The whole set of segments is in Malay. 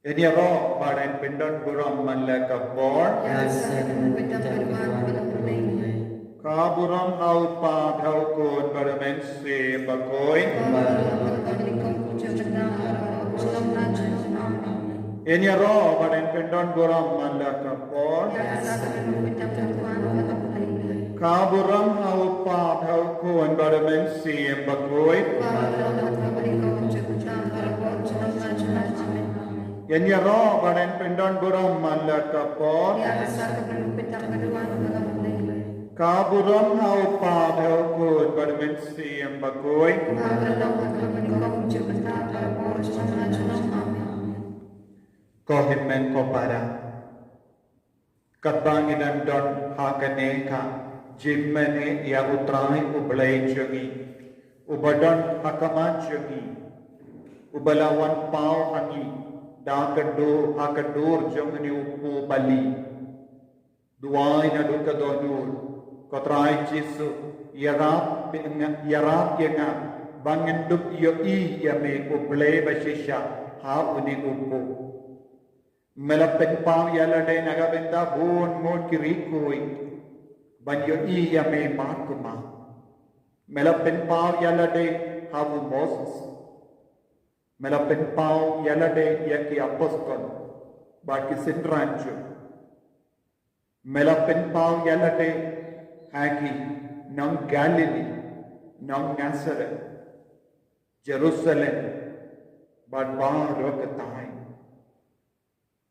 Iniaro badan pendon buram manlaka bor. Ka buram au pa dhau kon baramen se bakoy. Iniaro badan pendon buram manlaka bor. Ka buram au pa dhau kon baramen se bakoy. Yan yaro badan pendon buram malaka por. Ka buram hau pa dhau kun barmen siyam bagoy. Ko himmen ko para. Katbanginan don hakane ka jimmene ya utrai ublay jogi. Ubadon hakaman jogi. Ubalawan pau hangi. Dakado hakadur jomni upu bali duai na duka donur kotrai jisu yarap yenga bangen duk yo I yame uble bashisha ha uni upu melapen pau yalade nagabenda bun mon kirikui ban yo I yame makuma melapen pau yalade havu Moses Melapen pau yalade yaki apostol baki sindranju. Melapen pau yalade hagi nang Galilee, nang Nazareth, Jerusalem, but bar rokatai.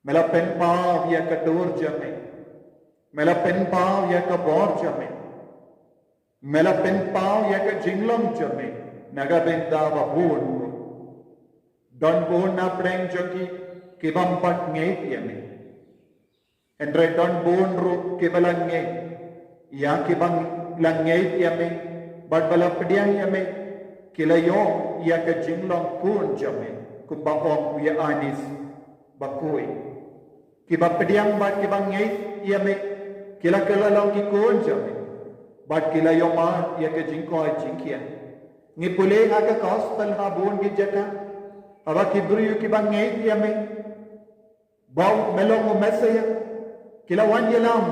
Melapen pau yaka dur jame. Melapen pau yaka bor jame. Melapen pau yaka jinglam jame. Nagabenda wabun. Don buon na preng joki kibam pat ngeit yame. Andre don buon ru kibalang ngeit. Ya kibang lang ngeit yame. Bad balapdiang yame. Kilayo ya ka jinglong kun jame. Kumbakong uya anis. bakui. Kiba pediang bat kiba ngei ia me kila kila long ki kon jame. Bat kila yoma ia ke jingkoi jingkia. Ngi pule aga gospel ha bon gi jaka. Aba kibru kiba ngei ia me. Bau melong mesaya. Kila wan yelam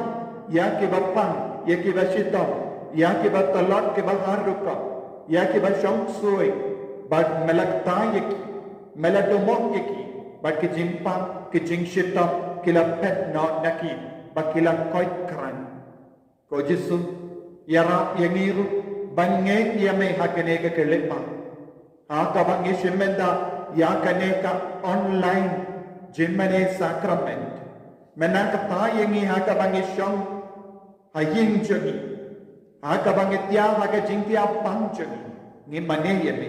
ya kiba pang ya kiba shitam ya kiba talak kiba haruka ya kiba shong sui bat melakta yaki meladomok yaki bat ki jimpang ki jing shitam kila pet na naki bat kila koi kran ko jisu yara yangiru bange yame hakene ka kelema ha ka bange shimenda ya kane ka online jimmane sacrament menang kata yangi ha ka bange shong ha yin jani ha ka bange tia ha ka jing tia pang jani ngi mane yame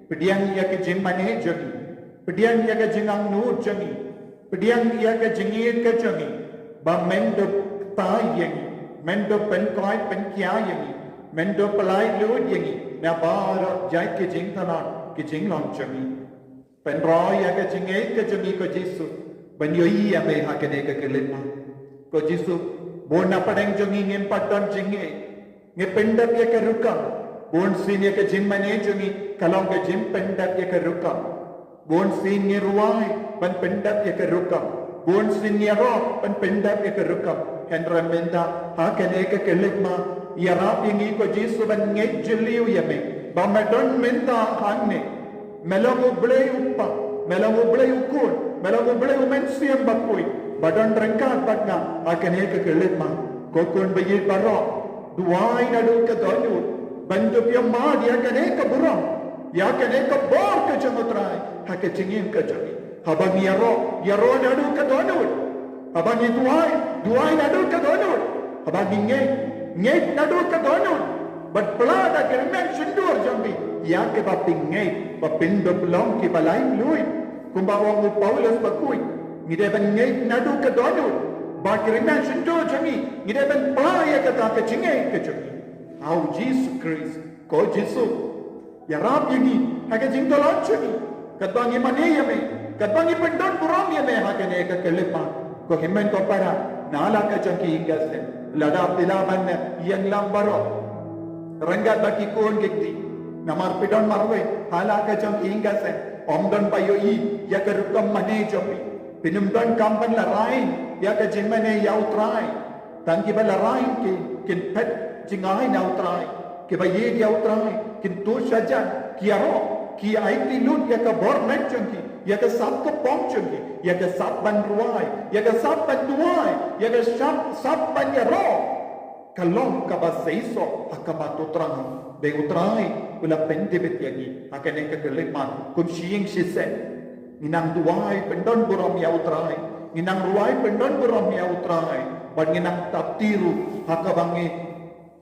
pediang ya ke jing mane jani pediang ya ke jingang nu jani pediang ya ke jingir ke jani ba mendo ta yangi mendo pen koi pen kya yangi mendo palai lu yangi na ba jai ke jing tana ke jing long jani pen ro ya ke jingai ke jani ko jisu banyoi ya me ha ke ne ke kelena ko jisu bon na padeng jongi ngem patan jinge nge pendap ya ke rukam bon sin ya ke jim mane jongi kalong ke jim pendap ya ke rukam bon sin nge ruai ban pendap ya ke rukam bon sin ya ro ban pendap ya ke rukam hendra menda ha ke ne ke kelema ya rap yangi ko jisu ban nge jeliu ya me ba medon menda hanne melongo blei uppa melongo blei ukun melongo blei umensiam bakui badan rengkat batna akan ke kelema kokon bayit baro duai nadu ke donu bantu pia ma dia kan ke buram ya kan ke bor ke jamutrai ha ke cingin ke jami habang yaro nadu ke donu habang duai nadu ke donu habang nge nadu ke donu bat pelada ke men sundur jambi ya ke bapingai bapindo pelong ke balai lui kumbawang Paulus bakui ngide ban ngei nadu ke donu ba kiriman sundur jami ngide ban playa ke ta ke cingai ke jami au Jesus Christ ko Jesu ya rap yangi hage jingdolon jami katbangi mane yame katbangi pendon buram yame hage ne ke kelepa ko himmen ko para nala ke jaki ingasen lada pilaban yang lambaro ranggat baki kon gekti namar pidon marwe hala ke jaki ingasen omdon bayoi ya ke rukam mane jami pinumdon kampan la rain ya ke jimane yautrai tangki bala rain kin pet jingai nautrai ke baye yautrai kin tu saja kiaro ki aiti lut ya ke bornet jangki ya ke sab ke pom jangki ya ke sab ban ruai ya ke sab ban duai ya ke sab ban yaro kalong ka ba seiso hakaba tutrang be utrai ula pendebet yagi akan ke keleman kum siing sisen ninang duai pendon buram ya utrai ninang ruai pendon buram ya utrai ban ninang taptiru hakabangi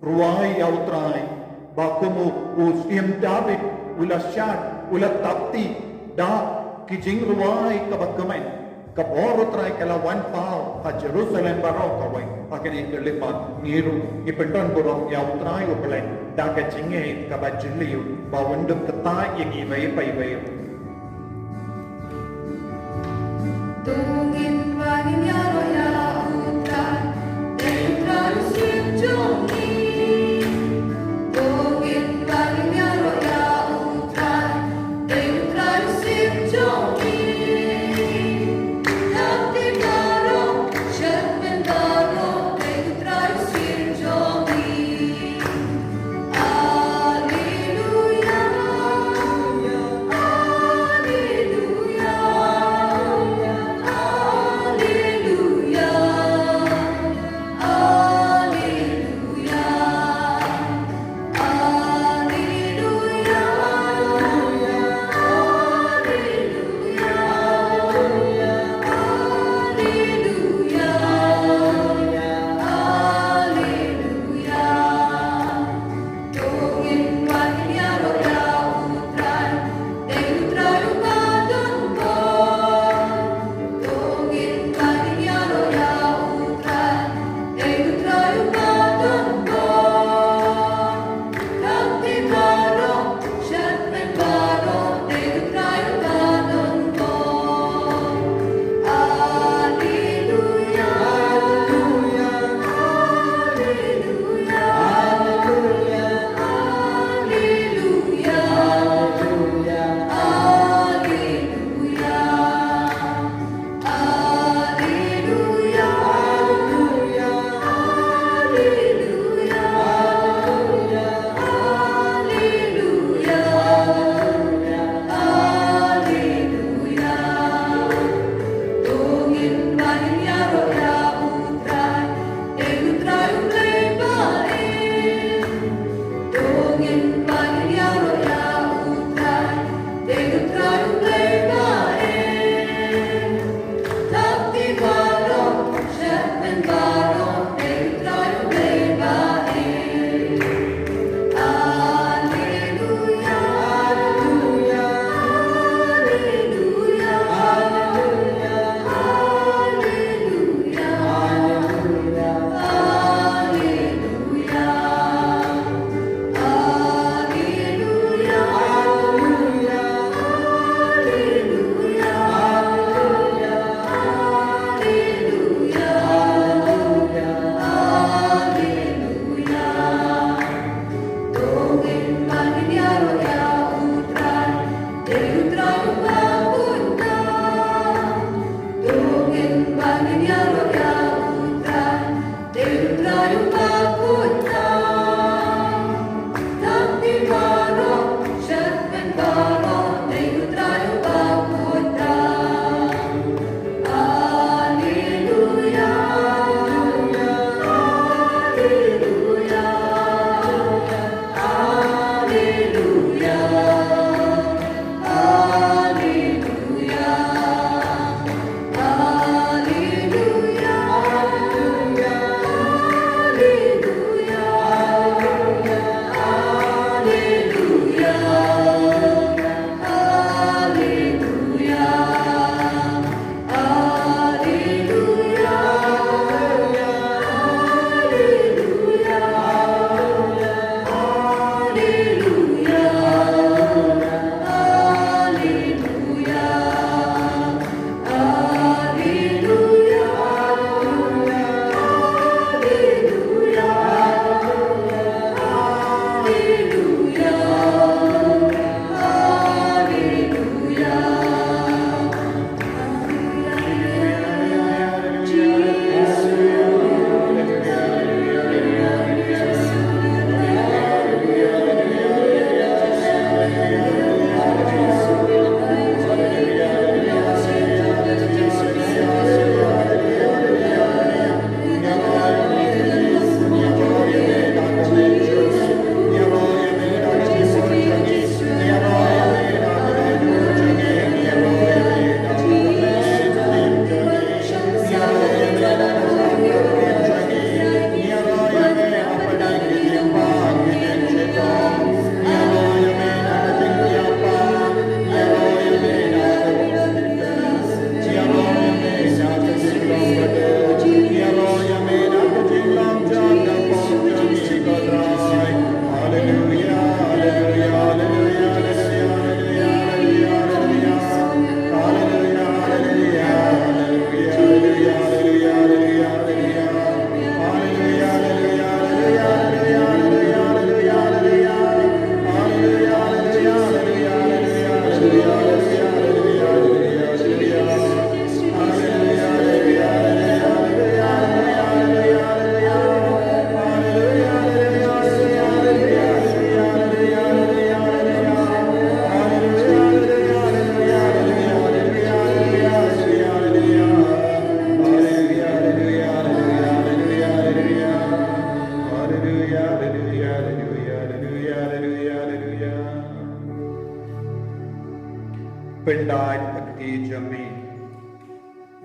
ruai ya utrai bakumu usim David ula syad ula tapti da kijing ruai kabakamen kabor utrai kala wan pau ha Jerusalem baro kawai akan ke lepat niru ipendon buram ya utrai uplen da ka jinge kabajiliu bawundum ketai yang ibai bai Tungin wangin ya roya utrai dentro sinjoni Tungin wangin ya roya utrai dentro sinjoni Tapi karo syapen karo dentro sinjoni Alleluia Alleluia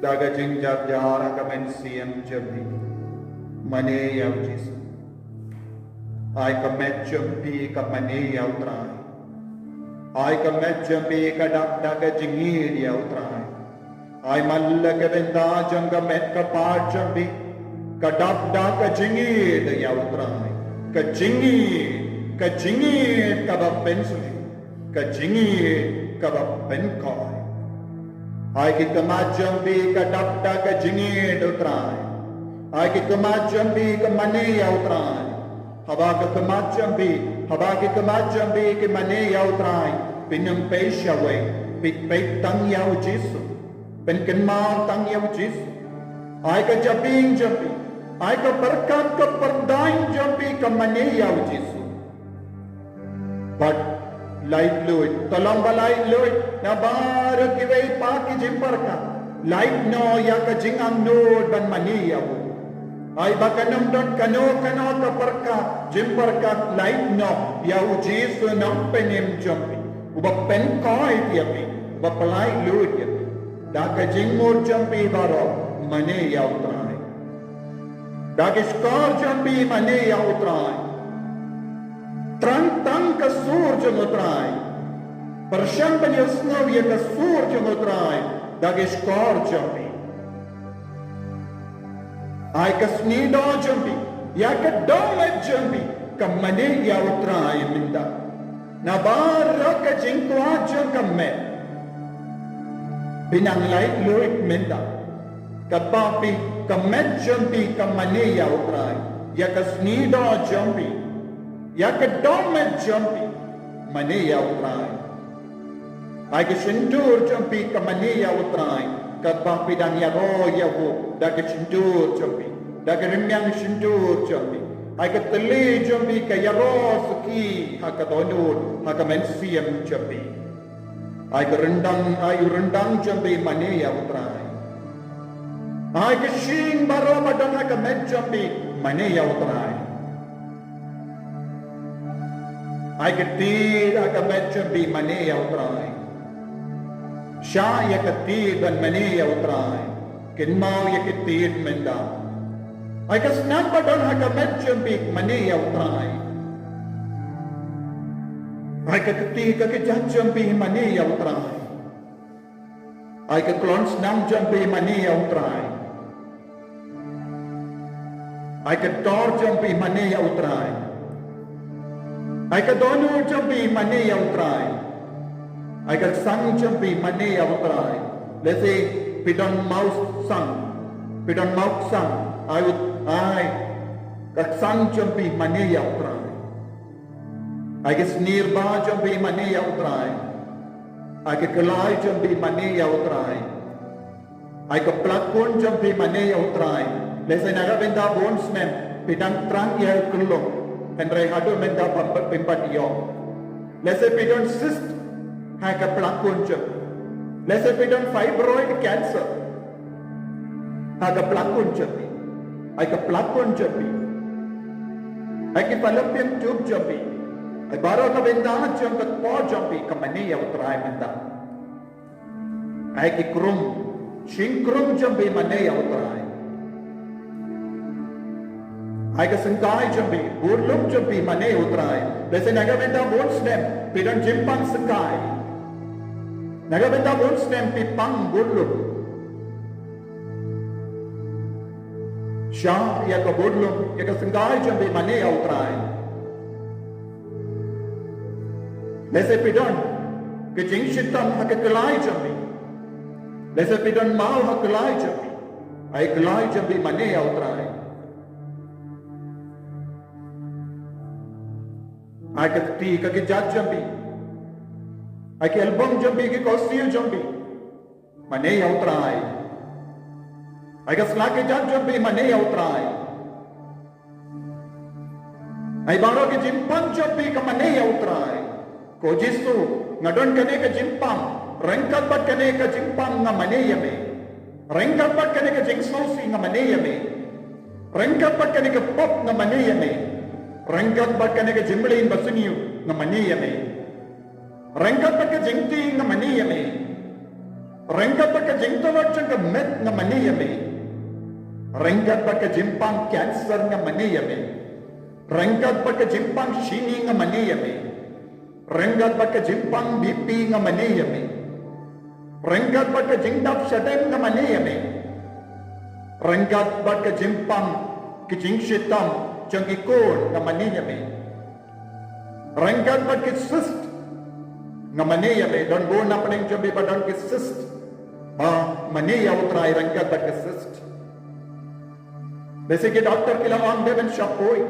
daga jinjar jara kamen siam jabi mane yaw Jesus ai ka metchum pi ka mane yaw trai ai ka metchum pi ka daga jingir yaw trai ai malla ka benda janga met ka parchum pi ka daga jingir yaw trai ka jingir ka ba pensuli ka jingir ka ba penkoi ai ki kamajam bi ka daga ka jingir utrai ai ki kamajam bi ka mane yaw trai haba ki kamajam bi ki mane yaw trai pinam pesha we pe tang yaw jisu pen kenmar tang yaw jisu ai ka jabing jambi ai ka berkat ka perdain jambi ka mane yaw jisu but light fluid tolong balai fluid na bar ki wei pa ki jimper ka light no ya ka jingang no ban mani ya bu ai bakanam dot kano ka perka jimper ka light no ya u jisu nam penim jambi uba pen koi ya pi uba palai fluid ya da ka jingmur jambi baro mane ya utrai da ki skor jambi mane ya utrai Trantang ka surja mutrai. Pershampan yasnav ya ka surja mutrai. Dagi skor jambi. Ai ka snido jambi. Ya ka domet jambi. Ka mane ya utrai minda. Nabara ka jinkwa jam ka met. Binang light luit minda. Ka papi ka met jambi ka mane ya utrai. Ya ka snido jambi. Ya ka domet jampi mane ya utrai ai ka sindur jampi ka mane ya utrai ka papi dan ya ro ya wo da ka sindur jampi da ka remyang sindur jampi ai ka tele jampi ka ya ro suki ha ka donur ha ka mensiam jampi ai ka rendang jampi mane ya utrai ai ka shing baro badan ha ka met jampi mane ya utrai ai ka tir ha ka met jampi mane ya utrai sha ya ka tir dan mane ya utrai kinmau ya ka tir menda ai ka snam badan ha ka met jampi mane ya utrai ai ka tir ka jat jampi mane ya utrai ai ka klon snam jampi mane ya utrai ai ka tor jampi mane ya utrai ai ka donu jampi mane ya utrai ai ka sang jampi mane ya utrai let's say pidon mouse sang ai ka sang jampi mane ya utrai ai ka snir ba jampi mane ya utrai ai ka kelai jampi mane ya utrai ai ka plakon jampi mane ya utrai let's say naga benda bones nem pidang trang ya kulong Henry hadu menda pimpat yo. Let's say pidon cyst ha ka plakon jam. Let's say pidon fibroid cancer ha ka plakon jam. Ai ka plakon jam. Ai ki fallopian tube jam. Ai baro ka benda jam ka po jam ka mane ya utrai menda. Ai ki krum krum jam mane ya utrai. Ai ka sengkai jambi, burlum jambi mane utrai. Let's say naga benda bon stem, pidon jimpang sengkai. Naga benda bon stem pipang burlum. Sha ya ka burlum, ya ka sengkai jambi mane utrai. Let's say pidon ke jing shitam ha ka kelai jambi. Let's say pidon mau ha kelai jambi. Ai kelai jambi mane utrai. Ai ka ti ka jat jambi ai ka album jambi ki costume jambi mane ya utrai ai ka sla ke jat jambi mane ya utrai ai baro ke jimpang jambi ka mane ya utrai ko jisu ngadon kane ka jimpang rengkat bat kane ka jimpang nga mane ya me rengkat bat kane ka jingsausi nga mane ya me rengkat bat kane ka pop nga mane ya me Rengkat bat ka nega jimbalin basuniyu nga mani yame. Rengkat bat ka jingti nga mani yame. Rengkat baka jingtawat jangka met nga maniyame. Rengkat baka jimpang cancer nga maniyame. Rengkat baka jimpang shini nga maniyame. Rengkat baka jimpang BP nga maniyame. Rengkat baka jingdap syadem nga maniyame. Rengkat baka jimpang kijing shitam jang ikon nga maniyame. Rengkat baka cyst nga maniyame. Don go na paning jambi ba don ki cyst. Maniya utray rengkat baka cyst. Besi ki doctor kila ang deven shapoy.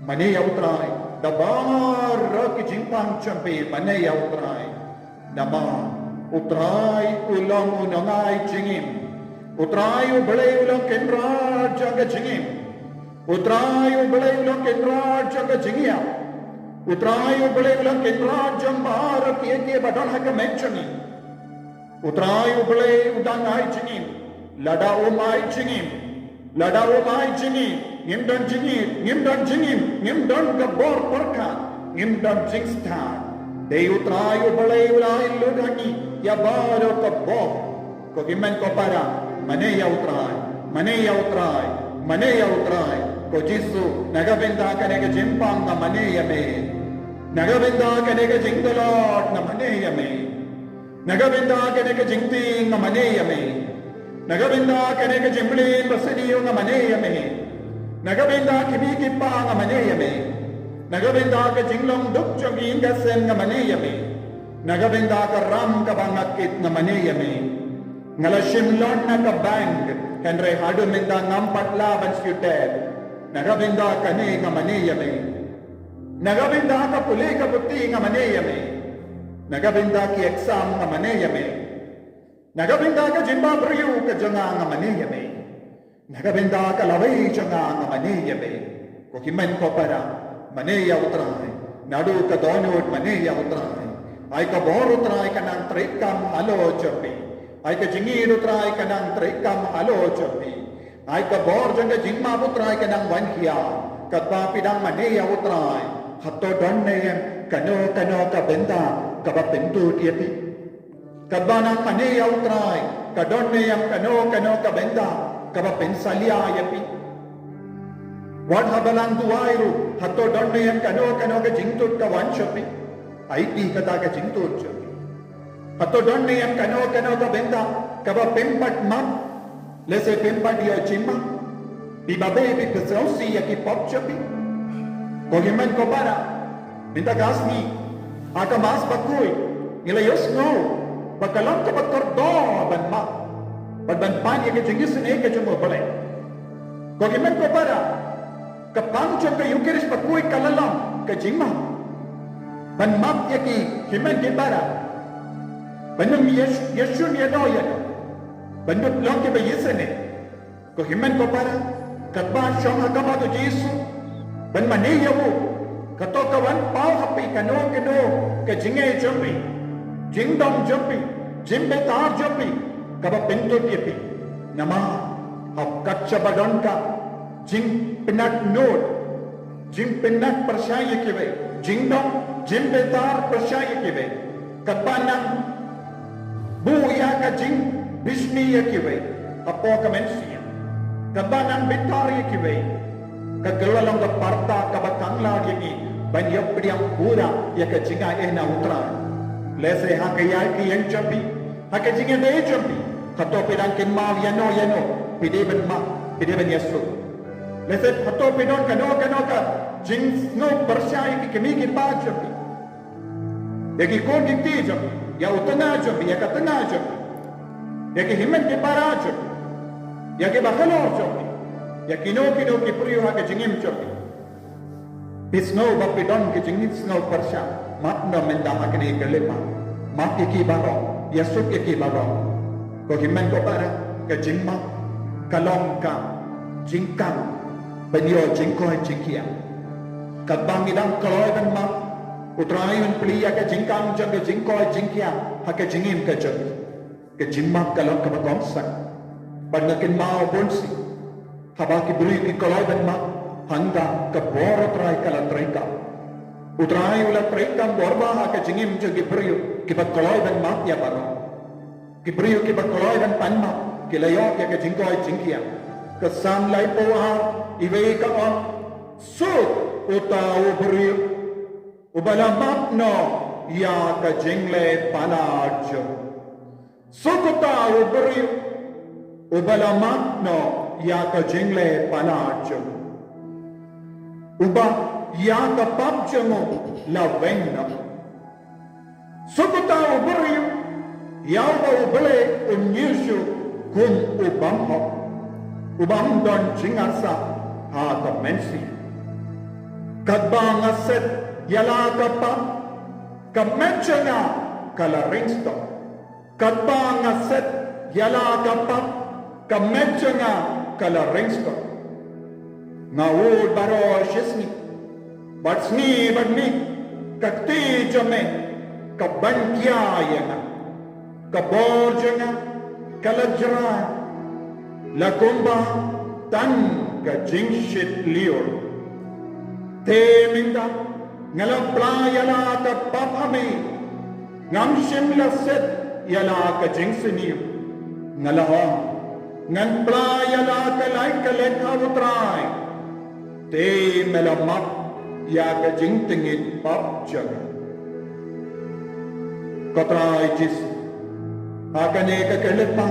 Maniya utray. Dabar ki jimpang jambi maniya utray. Nama utray ulang unangay jingim. Utray ubelay ulang kendra jaga jingim. Utray ubelay ulang kendra jaga jingia. Utray ubelay ulang kendra jambar kiye badon haka menchani. Utray ubelay udang ay jingim. Lada umay jingim. Lada umay jingim. Ngimdan jingim. Ngimdan jingim. Ngimdan gabor perka. Ngimdan jingstan. Day utray ubelay ulay ludani. Ya baro kabor. Kogimen ko para. Maneya utray. Maneya utray. Maneya utray. Ko Jisu nagabenda kanega jimpang na maneya me. Nagabenda kanega jingdalot na maneya me. Nagabenda kanega jingting na maneya me. Nagabenda kanega jimblin basiliyo na maneya me. Nagabenda kibikipa na maneya me. Nagabenda ka jinglong dukchong ingasen na maneya me. Nagabenda ka ram kabangakit na maneya me. Ngalashim lon na ka bang Henry hadu minda ngampat laban syuted. Nagabenda ka ni nga maneya me. Nagabenda ka puli ka puti nga maneya me. Nagabenda ki exam nga maneya me. Nagabenda ka jimba briyu ka janga nga maneya me. Nagabenda ka laway janga nga maneya me. Kukimen ko para maneya utray. Nadu ka donod maneya utray. Ay ka bor utray ka nang trikam halo chapi. Ay ka jingir utray ka nang trikam halo chapi. Ay ka bor janga jingma utray ka nang wanhiya. Katpa pidang maneya utray. Hatto donne kano ka benda ka ba pintu tiapi. Katba nang maneya utray. Ka donne yang kano ka benda ka ba pensalia yapi. Wat habalang duwairu. Hatto donne yang kano ka jingtut ka wanchapi. Ay ti kata ka jingtut chapi. Atau donne yang kano ka benda kaba pempat mam lese pempat dia cima di babe bi pesausi yaki pop chapi kogiman ko para minta gasmi aka mas bakui ila yosno bakalam ka batordo ban ma ban pan yaki jingis ne ka jumo bale kogiman ko para kapang chok ka yukiris bakui kalalam ka jima ban map yaki himan di para Bandung Yesun ya doya. Bandung long ke bayisane. Ko himen ko para katba syong agama to Yesu. Ban maniya mo. Kato kawan pau happy kano ke jinge jumpi. Jingdom jumpi. Jimbe tar jumpi. Kaba pintu tipi. Nama hap kacha badon ka. Jing pinat nod. Jing pinat percaya kiwe. Jingdom jimbe tar percaya kiwe. Katba nang buya ka jing bisni yakiwe apo ka mensia kabanan bitar yakiwe kagalalang ka parta ka batangla yaki banyap priang pura yaka jinga na utra lese ha kaya ki yang champi ha ka jinga de champi kato pedang kin ma yano pide ben yesu lese kato pedon kano ka jing no persai ki kemi ki pa champi yaki ko dikti champi ya utana champi ya katana champi ya ki himmen ki para champi ya ki bakhalor champi ya kino ki priyo ha ka jingim champi pisno bapidon ki jingit sno persha matna menda ha ka ni kalema mat ki baro yasuk ki baro ko himmen ko para ka jingma kalong ka jingkang banyo jingkoi jingkia kabang idang kaloy ban ma utrayon pliya ka jingkang jang jingkoi jingkia haka jingim ka jang ka jingma kalong ka bagongsak banakin ma bonsi habaki buri ki kaloy ban ma handa ka boro trai kala traika utray ula traika borba haka jingim jang buri ki ba kaloy ban ma ya baro Kibriu ki bakoloi dan panma ki layok ya ke jingkoi jingkia ke sam lai poa iwe ka on so utau briu ubala mapno ya ka jingle panajo so utau briu ubala mapno ya ka jingle panajo uba ya ka papjamo la venna so utau briu Yau bau beli unyushu kum ubam don jingarsa ha ka mensi kadbang aset yala kapa kamenchanga kala ringsto kadbang aset yala kapa kamenchanga kala ringsto ngawul baro shisni batsni badni kakti jame kabankia yana kaborjanga kalajra lakumba tan ka jingshit lior te minda ngala playala ka papame ngamshim la set yala ka jingsini ngala ngan playala ka like ka lekha utrai te melamak ya ka jingtingit pap jaga katrai jis Hakane ka keletpa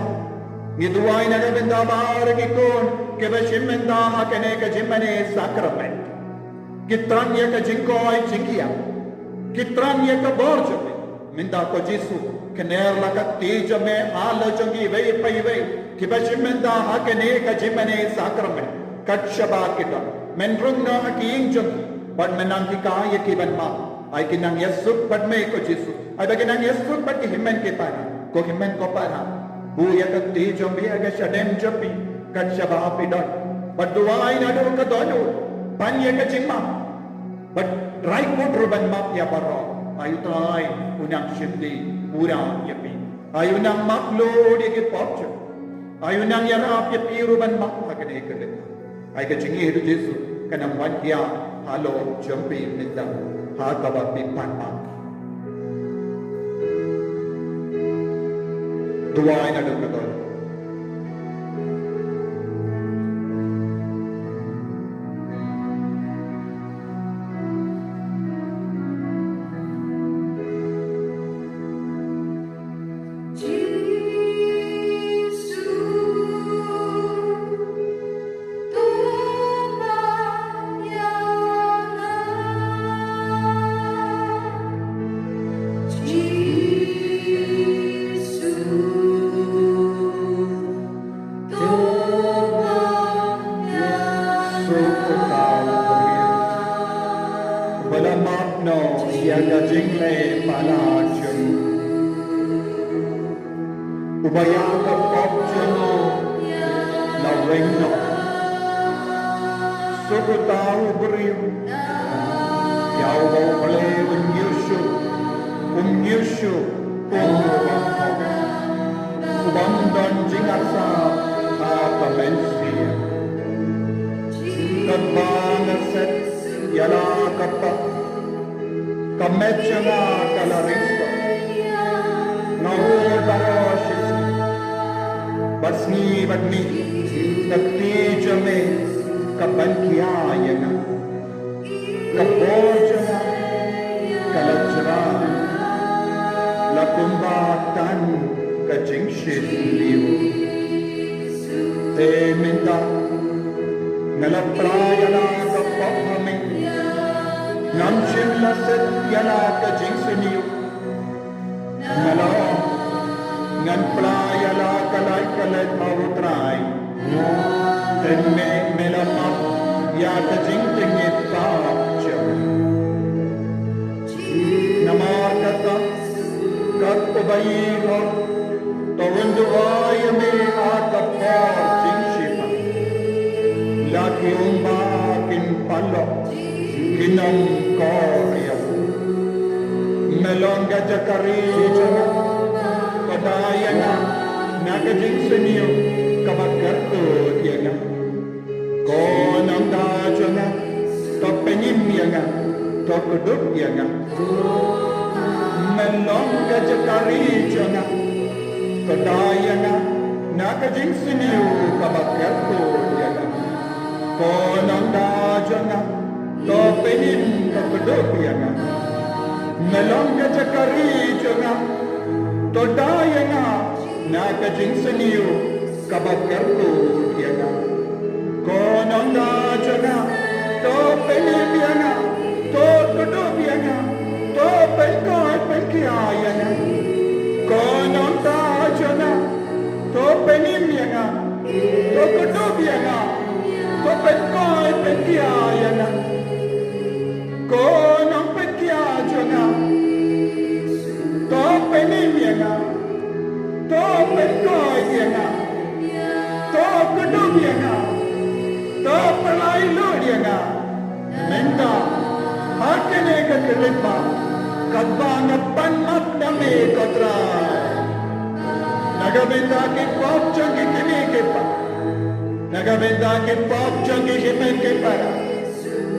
Ngiduay na gabenda maaragikon Kibashimenda hakane ka jimane sakrament Kitranya ka jingkoy jingia Kitranya ka borjame Minda ko jisu Kinerla ka tijame ala jangi vei paivei Kibashimenda hakane ka jimane sakrament Katshaba kita Menrung na hakiing jangi Bad menang kikaya kiban ma Ay kinang yasuk bad may ko jisu Ay baginang yasuk bad kihimen kitana ko himen ko para buya ka ti jombi aga shadem jopi kat shaba pidon baduai na do ka dono panya ka jimma but right ko ruban map ya baro ayu tai unang shindi pura yapi ayu nang maklo di ki popcho ayu nang yarap ya piruban map hakane ka de ay ka jingi hidu jesu kanang wadya halo jombi nita ha ka ba pi pan pa Tuwain na doon na doon. Ubayaka popjano la regno Sukutau beriu Yau bau bale umyushu Ubamdan jingarsa apa mensia Kadbana set yala kapa Kamechana kalaristo Nahul baroshis Basni badni takti jame kabankiya yana kaborjana kalajra lakumbatan kajingshit liu te minta nalaprayala kapahame namshim laset yala kajingsiniu nala ngan playala kalay kalay mawutray then melamap ya kajingtingit paapcha namakata kat ubayiho tawunduwaya me atapar jingshipa laki umbakin palo kinam korya melonga jakari jana Padayana nakajingsanyo kabagkarod yana konang dajana tapenim yana takuduk yana melong kajakari jana Kadayana, nakajinksiniu kabakerturiana. Konandajana, to penin kapadopiana. Melonga chakarijana, to dayana, nakajinksiniu kabakerturiana. Konandajana, to penibiana, to kadopiana, to penkai penkiayana. Konandajana, to penimiana, to kadopiana, to penkai penkiayana. Konang penkiajana, to penimiana, to penkoiana, to kadopiana, to pelailuriana. Menda, hakene kakelipa, kadbana panmat dame kotra. Nagabenda ki pop changi kini kepa. Nagabenda ki pop changi hime kepara.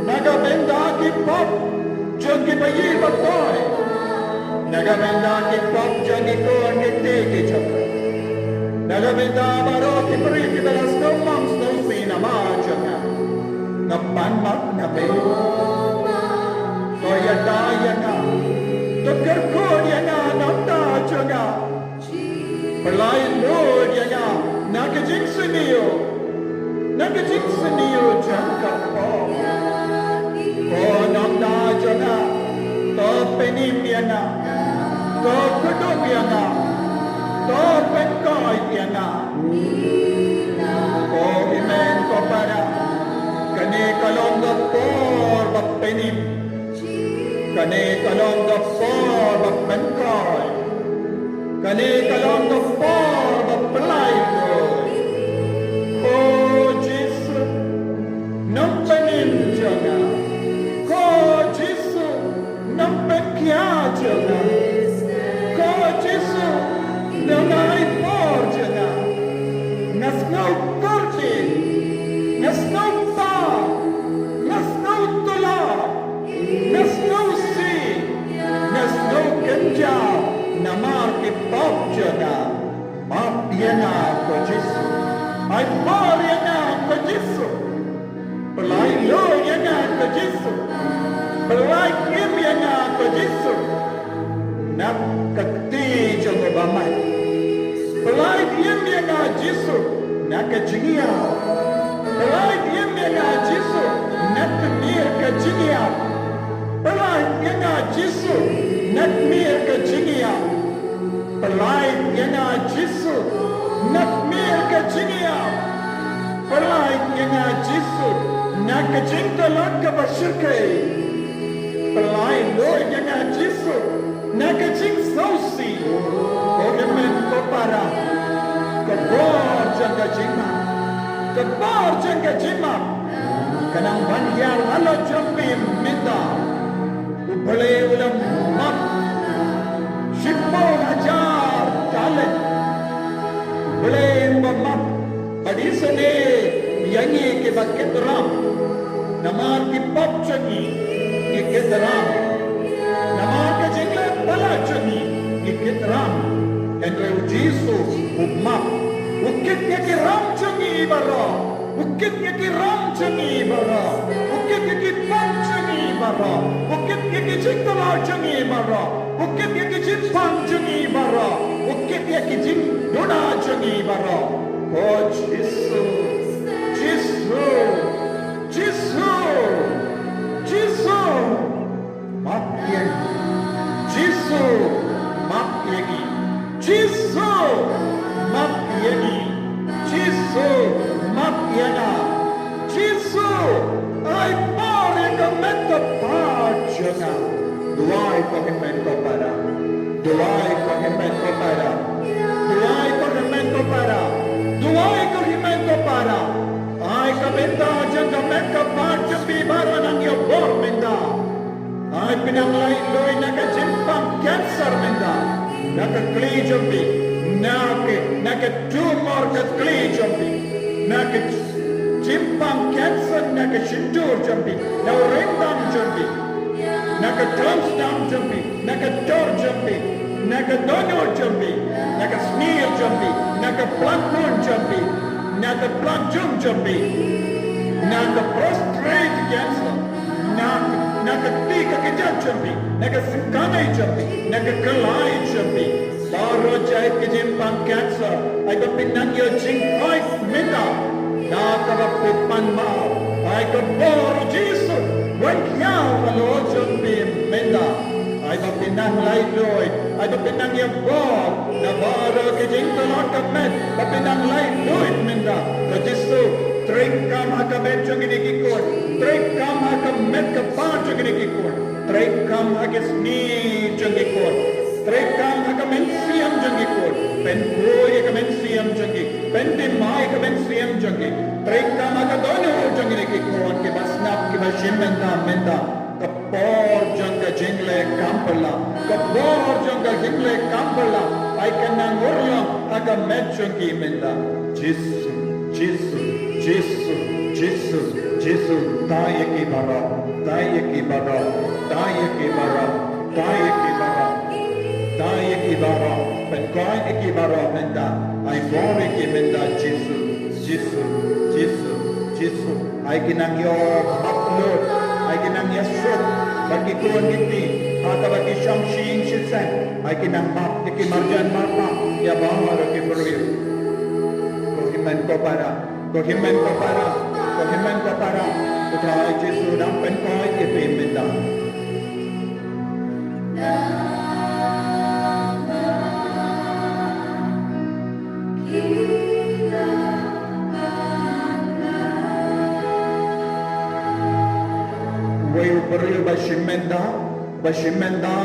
Nagabenda ki pop changi bayi batoy. Nagabenda ki pop changi ko angete ke chakra. Nagabenda baro ki pari ki belas no mams no sina machanga. Napanmak na be. Toya dayana. Tokerkodiana nandachanga. Perlayan lodiana. Nakajinksiniyo. Nakajinksiniyo jangkapo. Konandajana. To penimiana. To kudubiana. To penkoidiana. Ko imen ko para. Kani kalonga por bapenim. Kani kalonga por bapenkoi. Kani kalonga por bapelai. Ko Jesu nampenim jana. Ko Jesu nampekia jana. Ko Jesu nanai por jana. Nasnau korti. Nasnau pa. Nasnau tula. Nasnau si. Nasnau kenja. Namar ke pop jana. Map yana ko Jesu. Ay par yana ko Jesu. Pelai lo yana ko Jesu. Pelai kim yana ko Jesu. Nak kakti jango bamai. Pelai kim yana Jesu. Nak kajinia. Pelai kim yana Jesu. Nak mir kajinia. Pelai yana Jesu. Nak mir kajinia. Pelai yana Jesu. Nak mir kajinia. Pelai yana Jesu. Nak kajinta laka bashirkai. Pelai lo yana Jesu. Nak kajing sausi. Kogemen ko para. Kabor jangga jima. Kabor jangga jima. Kanang banyar halo jumpim minta. Ubale ulam mak. Shippo hajar talent. Ubale mak. Padisane yangi ke bakit ram. Namar ki pop changi. Ikit ram. Namar ke jingla pala changi. Ikit ram. Entre o Jesu mak. Ukit niya ki ram changi ibara. Ukit niya ki ram changi ibara. Ukit niya ki pop changi ibara. Ukit niya ki jingtala changi ibara. Ukit niya ki jingpang changi ibara. Ukit niya ki jingduna changi ibara. Oh Jesu, Jesu, Jesu, Jesu, Makyen, Jesu, Makyegi, Jesu, Makyegi, Jesu, Makyena, Jesu, ay pare kamento pachana, duai kamento para, duai kamento para, duai kamento para. Duai corrimento para. Ai kabenta janga meka pacha bibara nang yobor menda. Ai pinanglay loy nakajimpang cancer menda. Nakaklijambi. Nakatumor kaklijambi. Nakajimpang cancer nakashintur jambi. Naurendam jambi. Nakatramstam jambi. Nakator jambi. naga dono jambi, naga sneer jambi, naga plakun jambi, naga plakjum jambi, naga prostrate cancer, naga tika kejat jambi, naga sikanai jambi, naga kalai jambi, baro jai kejimpang cancer, ay kapinang yo jingkoi mita, naga kapipan mau, ay kaboro Jesus, wagyaw alo jambi mita, ay kapinang lailoy, ay kapinang yung God, na baro kejingkolot kamet, kapinang lailoy mita, kajisu, Trekam hakamet yung ginikikon. Trekam hakamet kapan yung ginikikon. Trekam hakisni yung gikon. Trekam hakamen siyam yung gikon. Penkoy hakamen siyam yung gik. Pentimay hakamen siyam yung gik. Trekam hakadono yung ginikikon. Kibasnap kibashimenda menda. Kapor yung kajingle kampala. Kapor yung kajingle kampala. Ay kanangurlang hakamet yung gimenda. Jesus, Jesus. Jesus, tayo kibara, tayo kibara, tayo kibara, tayo kibara, tayo kibara, pagkain ikibara menda, ay bori kimenda Jesus, ay kinangyo maklod, ay kinangyo suk, bagikuan giti, at bagi siyam shing shisen, ay kinang map, ikimarjan mapa, yabang kibaril, kohimen ko para, Kohimen ko para, putra Jesu dan penkoy ipimenda. Wayu beriu bashimenda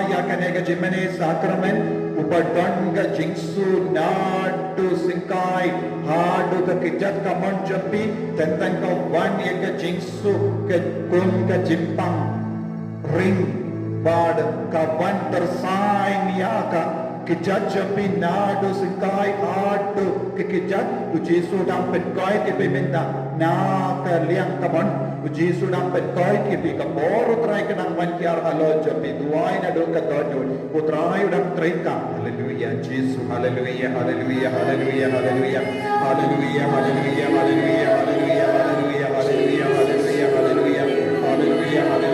ya kanega jimene sakramen upadang ga jingsu nadu singkai hadu ka kijat ka monjampi tentang ka wan ya ka jingsu ka kun ka jimpang ring bad ka wan tersaing ya ka kijat jampi nadu singkai hadu ka kijat ujisu dam penkai ke bemenda na ka liang ka mon ujisu dam penkai ke bi ka bor trai ka nang wan kiar alo jampi duai na do ka dojo putrai dam trika haleluya Jesus haleluya haleluya haleluya haleluya haleluya haleluya haleluya haleluya haleluya haleluya haleluya haleluya haleluya haleluya haleluya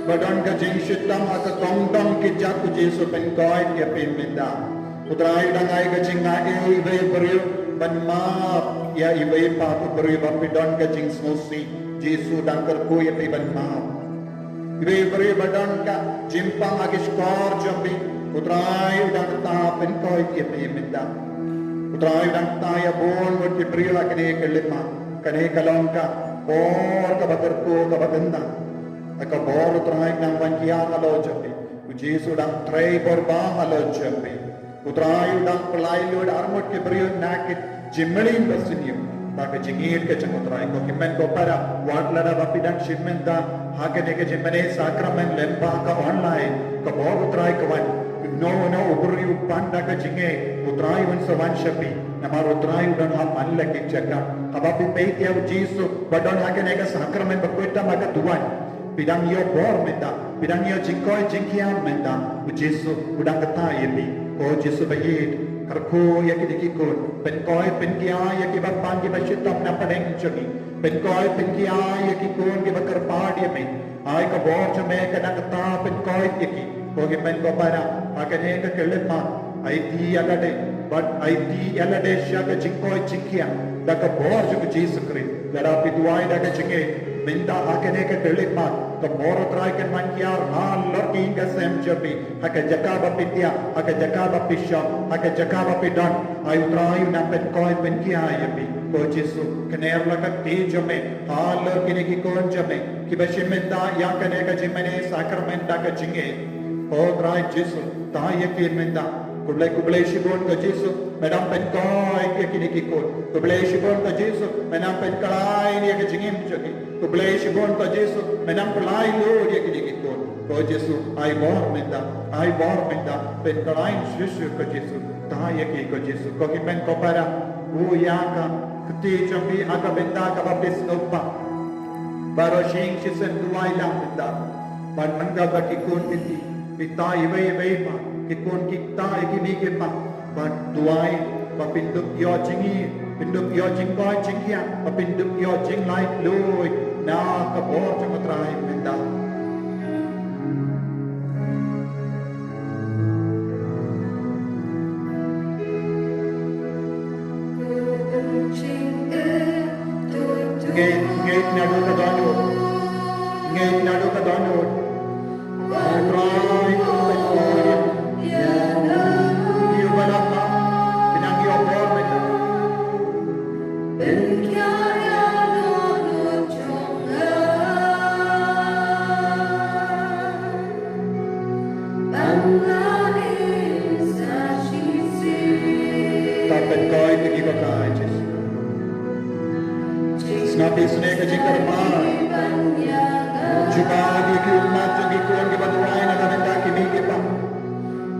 Badan ka jing shitam aka tongdong ki jak Jesu pen koi ke pimenda utrai dang ai ka jing ai ibe beriu ban ma ya ibe pa ku beriu ba pidon ka jing smosi Jesu dang kar ko ye ban ma ibe beriu badan ka jimpang age skor jambi utrai dang ta pen koi ke pimenda utrai dang ta ya bon wat ki beriu la kene ke lema kene kalong ka or ka bakar ko ka baganda aka bor trai nang wankia alo jambi Jesu dang trai borba alo jambi utrai dang pelai lod armot ke beriu nakit jimeli basinyo tak jingir ke cengutrai ko kimen ko para wat lada bapidang shimenda hakene ke jimene sakramen lemba ka online ka bor utrai kawan no uberiu panda ka jinge utrai wan sawan shapi namar utrai dan ha manle ke chaka kabapi peit ya Jesu badon hakene ka sakramen bakweta maka tuan bidang yo bor menda bidang yo jingkoi jingkiam menda Jesu udang kata yepi ko Jesu bayit karko ya kidikikon penkoi penkia ya kibapan ki bashitam na padeng jogi penkoi penkia ya kikon ki bakarpad yemi ai ka bor jame kana kata penkoi yeki ko ki pen ko para akane ka kelema ai ti alade but ai ti alade sha ka jingkoi jingkia da ka bor jo Jesu Christ Lada pituai da ke chinge minda akene ke terlipat ke moro trai ke mankiar hal lorking ke sem jabi hake jakaba pitya hake jakaba pisham hake jakaba pidan ayu trai na pet koi pen kia yabi ko Jesu kener la ka tejo me hal lorkine ki kon jame ki bashimenda ya kene ka jimene sacramenta ka chinge o trai Jesu ta yakin menda kublai shibon ka Jesu Madam pen koi ke kini ki kon kublai shibon ka Jesu Madam pen kalai ni ke jingim jogi kublai shibon ka Jesu Madam kalai lo ni kini ki kon ko Jesu ai bor menda pen kalai shishu ka Jesu ta ye ki ko Jesu ko ki pen ko para u ya ka kti jambi aka benda ka baptis nopa baro shing shisen duai la menda ban manga ba ki kon kiti pita ibai pa ki kon ki ta ki ni ke pa but duai pa pinduk yo jingi pinduk yo jingkoi jingkia pa pinduk yo jing lai loi na ka bo chamatrai menda ngait nadu ka dano trai ko Snapi snake jikar maar Chubadi ki umat jogi kuan ke baduai na ganda ki mi ke pa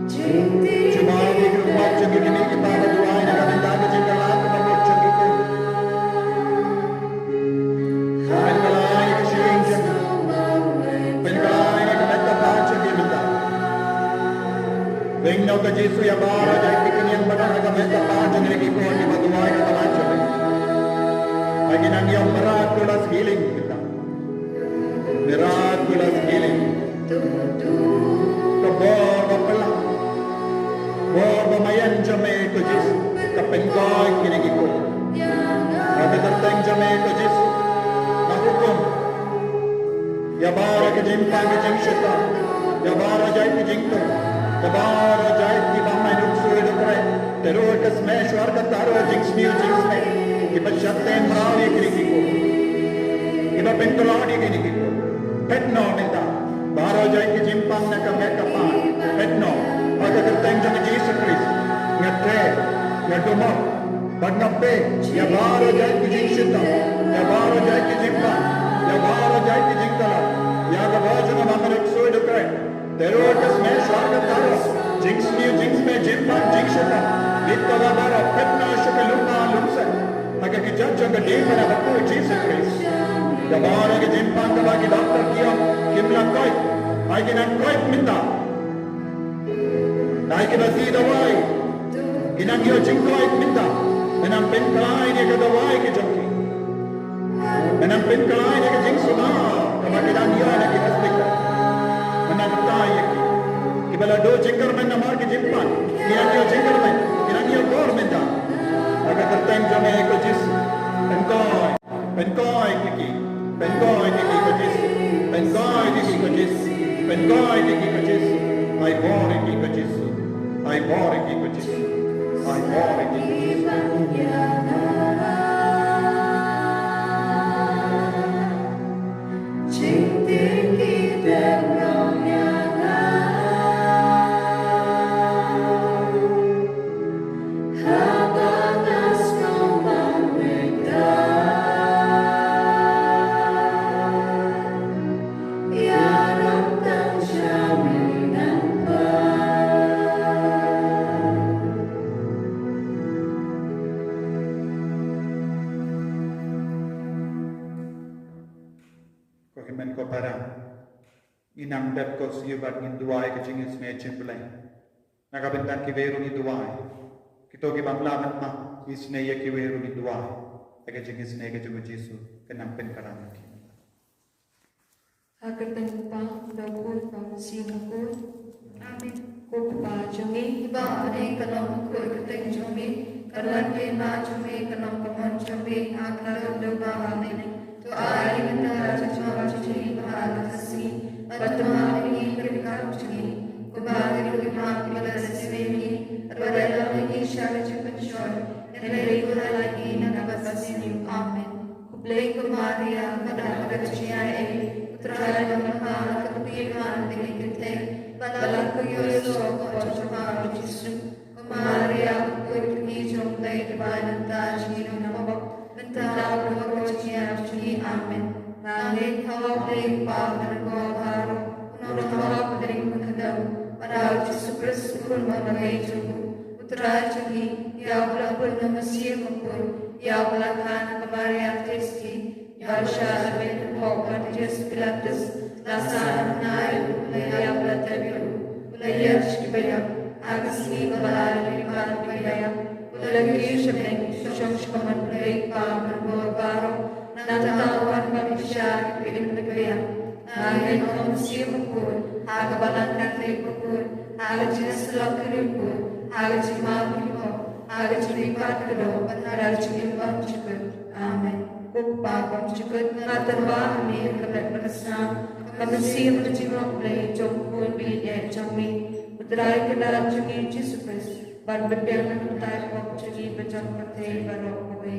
Chubadi ki umat jogi ki mi ke pa baduai na ganda ke jikar la ke babot jogi ko Penkalai ke shiring jogi Penkalai ke metta pa jogi mita Vengno ka Jesu ya bara jai ki kinian bada ka metta pa jogi ki kuan ke baduai na ganda jogi Again, your miraculous healing. Miraculous healing. The borb of Allah. Borb of Mayan Jame to Jesus. The Pengoy Kinigiko. Rather than Jame to Jesus. Nahukum. Yabara Kajim Pangajim Shita. Yabara Jai Kijinko. Yabara Jai Kibama Nuxuidukre. Terror Kasmesh Warkataro Jinx New Jinx May. Iba shatten brau ye kini ko iba pentoladi kini ko petno menta baro jai ki jimpang na ka meka pa petno aga kerteng jang Jesus Christ ngatre ngadomo bagnape ya baro jai ki jinshita ya baro jai ki jimpa ya baro jai ki jinkala ya ga bajana mamre soi dokre tero kasme swarga taro jinx me jimpa jinshita vitala baro petno shukaluma lumsa Aga ki judge aga day para bakko Jesus Christ. Yabara ki jimpang ka bagi doctor kiya kimla koi. Ay ki nan koi minta. Dai ki basi dawai. Inang yo jingkoi minta. Menang penkalai ni ka dawai ki jokki. Menang penkalai ni ka jing suma. Kabagi dan yo na ki hospital. Menang tai ki. Kibala do jingkar men namar ki jimpang. Inang yo jingkar men. Inang yo kor minta. Aga terteng jame ko Jesu penkoy kiki ko Jesu penkoy ko Jesu ai bore ki ko Jesu ai bore ki ko Jesu ai bore ki ko Jesu inang dat ko siubat ngin duai ke jingis me chimplay nagabentan ki veru ni duai kito ki banglamat ma isne ye ki veru ni duai ke jingis ne ke jugo Jesu kenam pen karam ki agar tengpa dokul pa siungkul amin ko pa jongi iba ane kanong ko keteng jongi Kalante Majame, Kanakaman Chabe, Akala Bahane, to I in the Rajachi, Bahalasi, Batamani, Krikapchi, Kubadi, Makila, Sivini, Radala, Sharachipachoy, and Regular in Navasinu, Amen. Kublai Kumaria, Madhavachi, Uttara, Kapiman, Delicate, Balakuyo, Pachama, Jisu. Maria, good Nijum, play divine and Taji, Namo, and Taji, Amen. Nane, how they power and go, no how they could but out to suppress the Manajo, Utraji, Yabla Purnamasiamapur, Yabla Khan, Maria Tisti, Yasha, Ben Hope, and just Pilatus, Lasan, Nai, Yabla Tabu, Layash, Agasi Balari Balaya, Ulagishame, Shoshkaman, Lake Palm, Boro, Natawan Babisha, Pilim the Gaya, Nagin on Simapur, Hagabalan Napur, Hagajis Lakuripur, Hagajimapipo, Hagajipakado, Hagajim Bamchukut, Amen. Kupabam Chukut, Natarwa, me, Kabakasam, Kabasim, the Jimok Blade, Jokun, be dead, Chami. Utrai ke dalam Tuhan Yesus Kristus, berbiarlah kita waktu berjam pertei berokoi.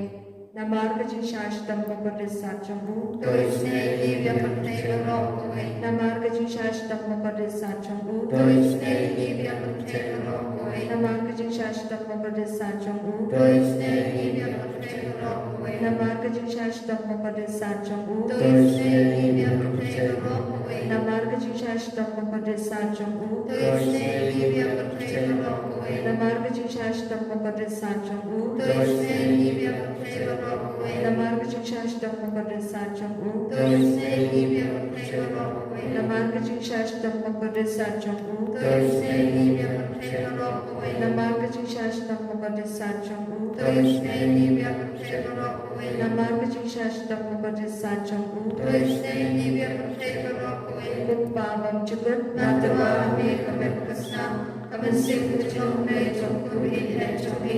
Namar kecil syastam memberdesat cembu. Tuisne livia pertei berokoi. Namar kecil syastam memberdesat cembu. Tuisne livia pertei berokoi. Namar kecil syastam memberdesat cembu. Tuisne livia pertei berokoi. Namar kecil syastam memberdesat cembu. Tuisne livia pertei berokoi. Namar kecil syastam memberdesat cembu. Tuisne livia pertei berokoi. Namar kecil syastam memberdesat cembu. Tuisne livia pertei berokoi. Namar kecil syastam memberdesat cembu. Tuisne livia pertei berokoi. Namar kecil syastam memberdesat cembu. Tuisne livia pertei berokoi. Namar kecil syastam memberdesat cembu. Tuisne livia pertei berokoi. Namar kecil syastam memberdesat cembu. Tuisne livia pertei berokoi. Kupabam cukup Natawa me kabakasam, kamasing Jomne Jomkuri and Jomi,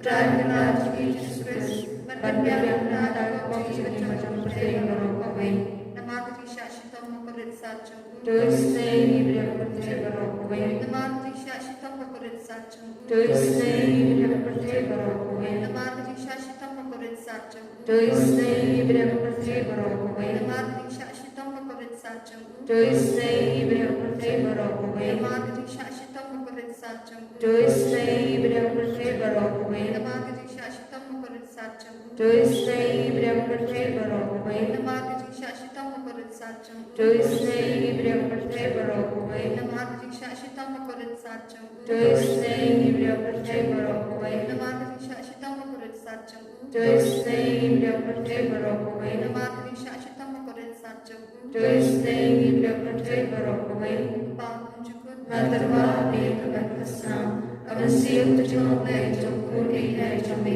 Dragonat Jesus Christ, berbiarlah waktu berjam pertei berokoi. Namati Shashitam Makorit Sacham. Tuisne livia pertei berokoi. Namati Shashitam Makorit Sacham. Tuisne livia pertei berokoi. Namati Shashitam Makorit Sacham. Tuisne livia pertei berokoi. Namati Shashitam Makorit Sacham. Tuisne livia pertei berokoi. Namati Shashitam Makorit Sacham. Tuisne livia pertei berokoi. Namati Shashitam Makorit Sacham. Tuisne livia pertei berokoi. Namati Shashitam Makorit Sacham. Tuisne livia pertei berokoi. Namati Shashitam Makorit Sacham. Tuisne livia pertei berokoi. Namati Shashitam Makorit Sacham. Tuisne livia pertei berokoi. Namati Shashitam Makorit Sacham. Tuisne livia pertei berokoi. Pangkun Jukut Matarwa me kabakasam, kamasiyam tujumne jomkuri na jami.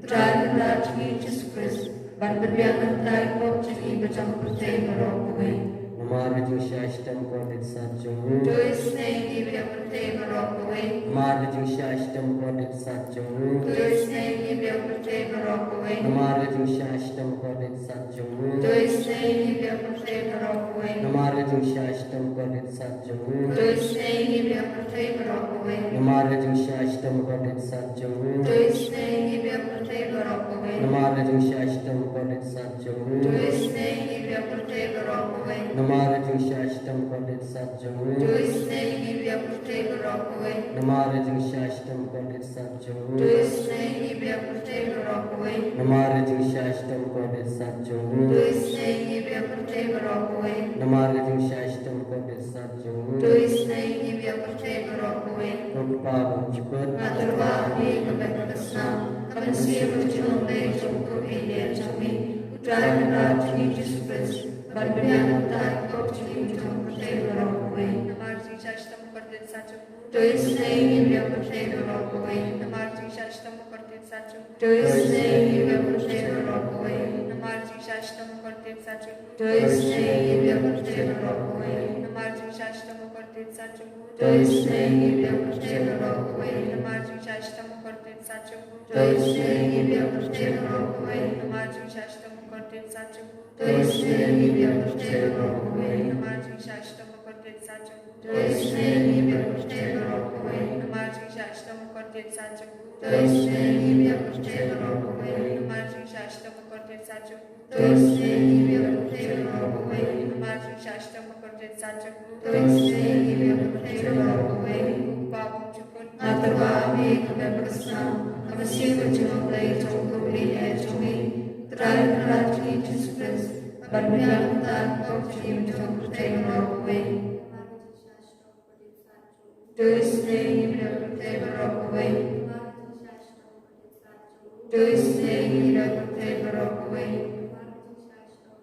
Dragonat Jesus Christ, berbiarlah kita waktu berjam pertei berokoi. Namar kecil syastam memberdesat cembu. Tuisne livia pertei berokoi. Namar kecil syastam memberdesat cembu. Tuisne livia pertei berokoi. Namar kecil syastam memberdesat cembu. Tuisne livia pertei berokoi. Namar kecil syastam memberdesat cembu. Tuisne livia pertei berokoi. Namar kecil syastam memberdesat cembu. Tuisne livia pertei berokoi. Namar kecil syastam memberdesat cembu. Tuisne livia pertei berokoi. Namar kecil syastam memberdesat cembu. Tuisne livia pertei berokoi. Namar kecil syastam memberdesat cembu. Tuisne livia pertei berokoi. Namar kecil syastam memberdesat cembu. Tuisne livia pertei berokoi. Namar kecil syastam memberdesat cembu. Tuisne livia pertei berokoi. Kupabam cukup Matarwa me kabakasam, kamasiyam tujumne jomkuri na jami. Dragonat Jesus Christ, berbiarlah kita waktu berjam pertei berokoi. Namati Shashitam Makorit Sacham. Tuisne livia pertei berokoi. Namati Shashitam Makorit Sacham. Tuisne livia pertei berokoi. Namati Shashitam Makorit Sacham. Tuisne livia pertei berokoi. Namati Shashitam Makorit kortit sachamu. Doisne Gibia Proteva Rockaway, Namaju shashtamu kortit sachamu. Doisne Gibia Proteva Rockaway, Namaju shashtamu kortit sachamu. Doisne Gibia Proteva Rockaway, Namaju shashtamu kortit sachamu. Doisne Gibia Proteva Rockaway, Namaju shashtamu kortit sachamu. Doisne Gibia Proteva Rockaway, Namaju shashtamu kortit sachamu. Doisne Gibia Proteva Rockaway, Namaju shashtamu kortit sachamu. Doisne Gibia Proteva Rockaway, Babum chukun. Natawami Kameprasam, Kamasiva Chumblay Chokuri Echumi, Trajnarati Chispres, Barbiantan Kokchim Chokuteva Rockaway, Doisne Gibia Proteva Rockaway, Doisne Gibia Proteva Rockaway,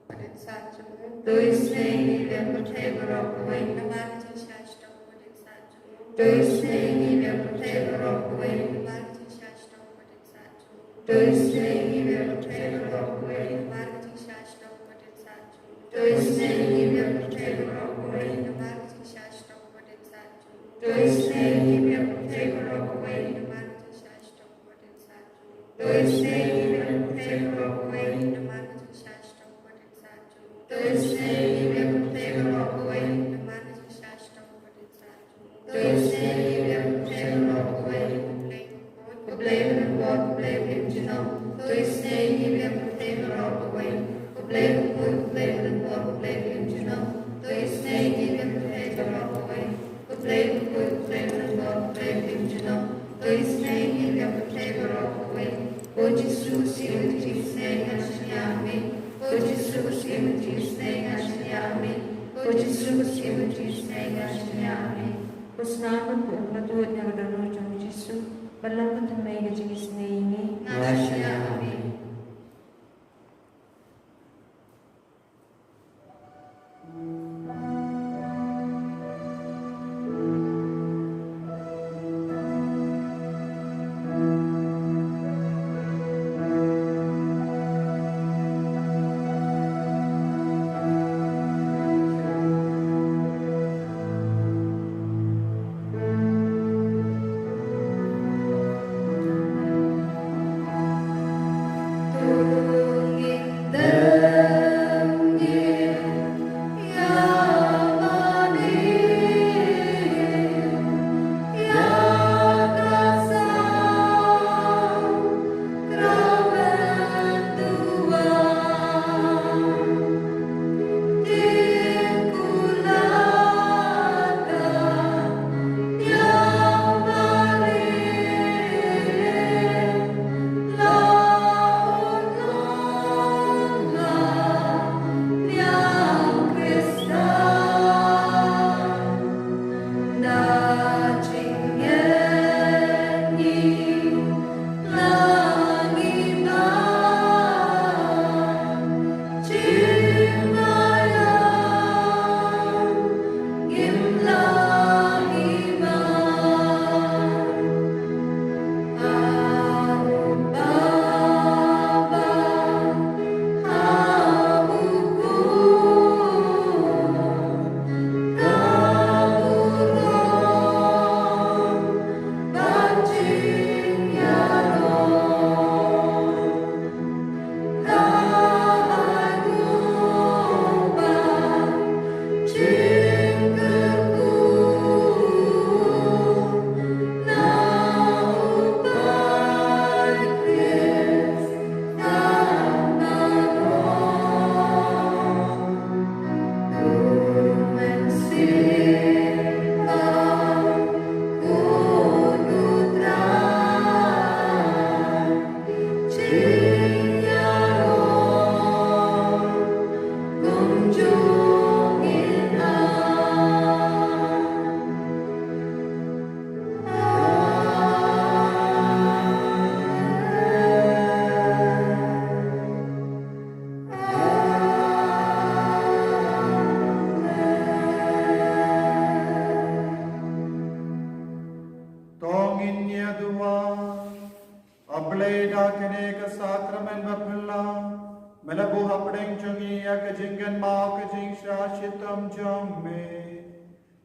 Kortit sachamu. Doisne Gibia Proteva Rockaway, Namaju shashtamu kortit sachamu. Doisne Gibia Proteva Rockaway, Namaju shashtamu kortit sachamu. Doisne Gibia Proteva Rockaway, Namaju shashtamu kortit sachamu. Doisne Gibia Proteva Rockaway, Namaju shashtamu kortit sachamu. Doisne Gibia Proteva Rockaway, Namaju shashtamu kortit sachamu. Doisne Gibia Proteva Rockaway, Namaju shashtamu kortit sachamu. Doisne Gibia Proteva Rockaway, Namaju shashtamu kortit sachamu. Doisne Gibia Proteva Rockaway, Gebleven God, gebleven Genome, Doisne Gibia Proteva Rockaway, gebleven God, gebleven Genome, Doisne Gibia Proteva Rockaway, gebleven God, gebleven Genome, Doisne Gibia Proteva Rockaway, O Jesus, Sine Hashiyami, O Jesus, Sine Hashiyami, O Jesus, Sine Hashiyami. Usnaman po matuwid na kadano jang Jisu, balang tamay ka jingis na ini. Hashiyami.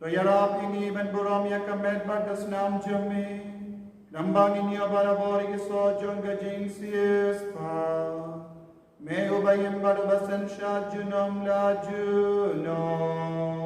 Toyarap ini ben buram yakamet bagas nam jami. Nambang ini abara bori kiso jonga jinsies pa. Me ubayim baru basan shajunom la junom.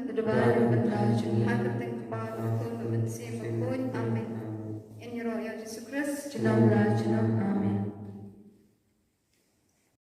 The divine